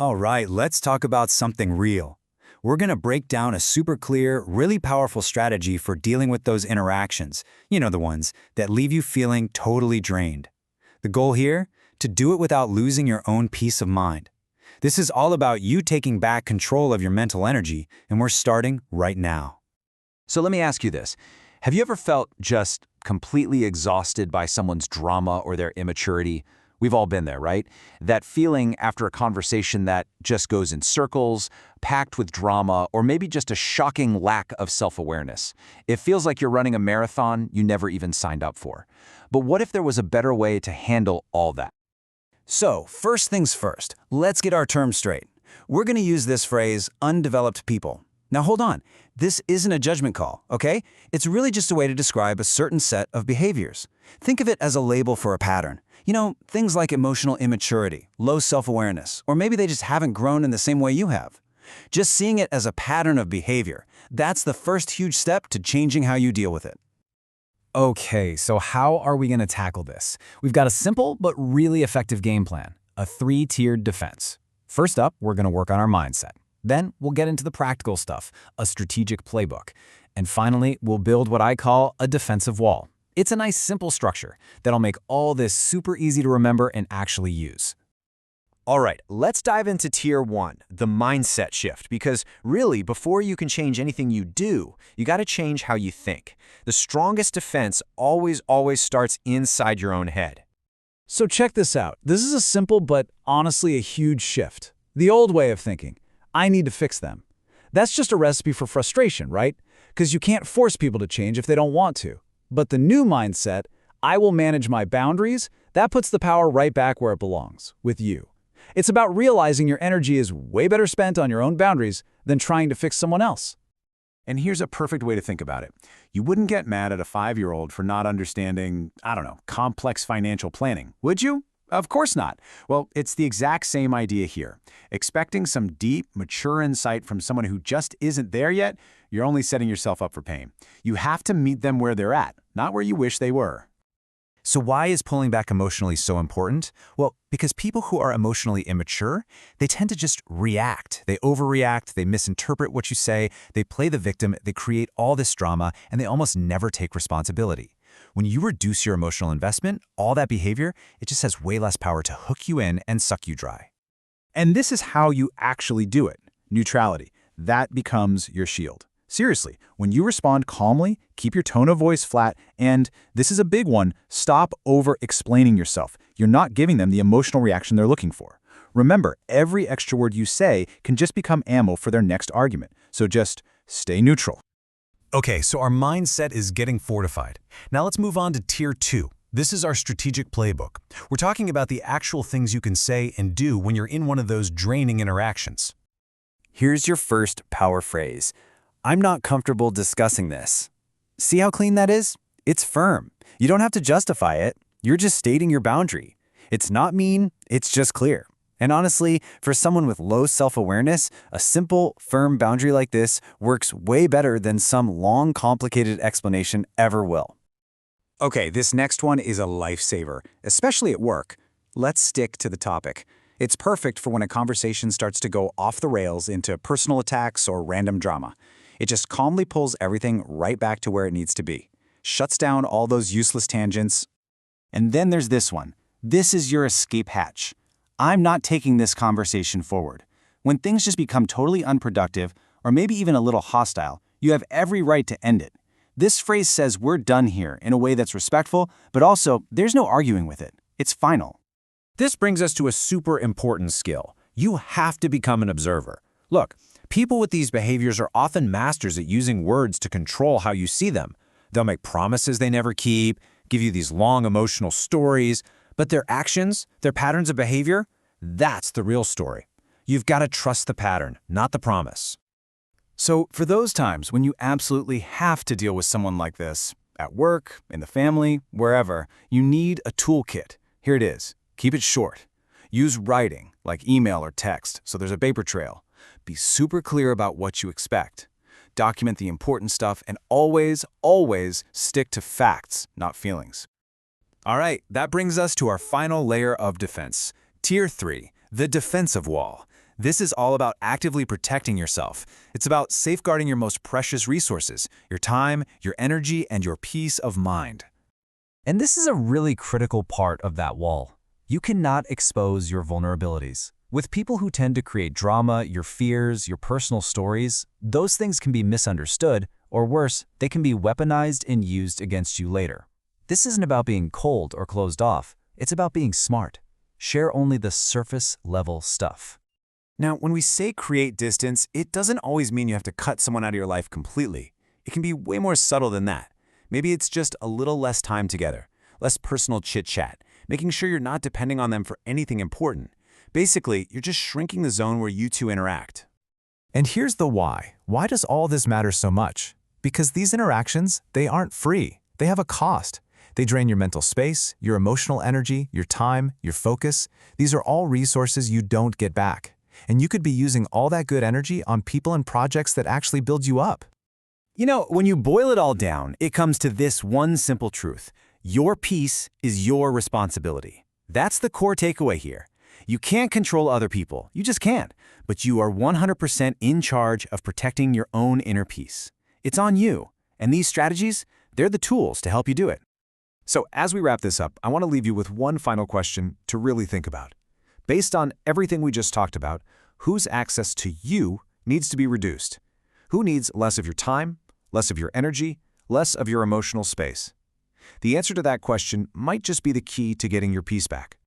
All right, let's talk about something real. We're going to break down a super clear, really powerful strategy for dealing with those interactions. You know, the ones that leave you feeling totally drained. The goal here? To do it without losing your own peace of mind. This is all about you taking back control of your mental energy, and we're starting right now. So let me ask you this. Have you ever felt just completely exhausted by someone's drama or their immaturity? We've all been there, right? That feeling after a conversation that just goes in circles, packed with drama, or maybe just a shocking lack of self-awareness. It feels like you're running a marathon you never even signed up for. But what if there was a better way to handle all that? So, first things first, let's get our terms straight. We're going to use this phrase, undeveloped people. Now hold on, this isn't a judgment call, okay? It's really just a way to describe a certain set of behaviors. Think of it as a label for a pattern. You know, things like emotional immaturity, low self-awareness, or maybe they just haven't grown in the same way you have. Just seeing it as a pattern of behavior, that's the first huge step to changing how you deal with it. Okay, so how are we going to tackle this? We've got a simple but really effective game plan, a three-tiered defense. First up, we're going to work on our mindset. Then we'll get into the practical stuff, a strategic playbook. And finally, we'll build what I call a defensive wall. It's a nice simple structure that'll make all this super easy to remember and actually use. All right, let's dive into Tier 1, the mindset shift, because really, before you can change anything you do, you got to change how you think. The strongest defense always starts inside your own head. So check this out. This is a simple but honestly a huge shift. The old way of thinking, I need to fix them. That's just a recipe for frustration, right? Because you can't force people to change if they don't want to. But the new mindset, I will manage my boundaries, that puts the power right back where it belongs, with you. It's about realizing your energy is way better spent on your own boundaries than trying to fix someone else. And here's a perfect way to think about it. You wouldn't get mad at a 5-year-old for not understanding, complex financial planning, would you? Of course not. Well, it's the exact same idea here. Expecting some deep, mature insight from someone who just isn't there yet, you're only setting yourself up for pain. You have to meet them where they're at, not where you wish they were. So why is pulling back emotionally so important? Well, because people who are emotionally immature, they tend to just react. They overreact, they misinterpret what you say, they play the victim, they create all this drama, and they almost never take responsibility. When you reduce your emotional investment, all that behavior, it just has way less power to hook you in and suck you dry. And this is how you actually do it. Neutrality. That becomes your shield. Seriously, when you respond calmly, keep your tone of voice flat, and, this is a big one, stop over-explaining yourself. You're not giving them the emotional reaction they're looking for. Remember, every extra word you say can just become ammo for their next argument. So just stay neutral. Okay, so our mindset is getting fortified. Now let's move on to Tier 2. This is our strategic playbook. We're talking about the actual things you can say and do when you're in one of those draining interactions. Here's your first power phrase. I'm not comfortable discussing this. See how clean that is? It's firm. You don't have to justify it. You're just stating your boundary. It's not mean, it's just clear. And honestly, for someone with low self-awareness, a simple, firm boundary like this works way better than some long, complicated explanation ever will. Okay, this next one is a lifesaver, especially at work. Let's stick to the topic. It's perfect for when a conversation starts to go off the rails into personal attacks or random drama. It just calmly pulls everything right back to where it needs to be. Shuts down all those useless tangents. And then there's this one. This is your escape hatch. I'm not taking this conversation forward. When things just become totally unproductive, or maybe even a little hostile, you have every right to end it. This phrase says we're done here in a way that's respectful, but also there's no arguing with it. It's final. This brings us to a super important skill. You have to become an observer. Look, people with these behaviors are often masters at using words to control how you see them. They'll make promises they never keep, give you these long emotional stories, but their actions, their patterns of behavior, that's the real story. You've got to trust the pattern, not the promise. So for those times when you absolutely have to deal with someone like this, at work, in the family, wherever, you need a toolkit. Here it is. Keep it short. Use writing, like email or text, so there's a paper trail. Be super clear about what you expect. Document the important stuff and always stick to facts, not feelings. All right, that brings us to our final layer of defense. Tier 3, the defensive wall. This is all about actively protecting yourself. It's about safeguarding your most precious resources, your time, your energy, and your peace of mind. And this is a really critical part of that wall. You cannot expose your vulnerabilities. With people who tend to create drama, your fears, your personal stories, those things can be misunderstood, or worse, they can be weaponized and used against you later. This isn't about being cold or closed off. It's about being smart. Share only the surface-level stuff. Now, when we say create distance, it doesn't always mean you have to cut someone out of your life completely. It can be way more subtle than that. Maybe it's just a little less time together, less personal chit-chat, making sure you're not depending on them for anything important. Basically, you're just shrinking the zone where you two interact. And here's the why. Why does all this matter so much? Because these interactions, they aren't free. They have a cost. They drain your mental space, your emotional energy, your time, your focus. These are all resources you don't get back. And you could be using all that good energy on people and projects that actually build you up. You know, when you boil it all down, it comes to this one simple truth. Your peace is your responsibility. That's the core takeaway here. You can't control other people, you just can't. But you are 100% in charge of protecting your own inner peace. It's on you. And these strategies, they're the tools to help you do it. So as we wrap this up, I want to leave you with one final question to really think about. Based on everything we just talked about, whose access to you needs to be reduced? Who needs less of your time, less of your energy, less of your emotional space? The answer to that question might just be the key to getting your peace back.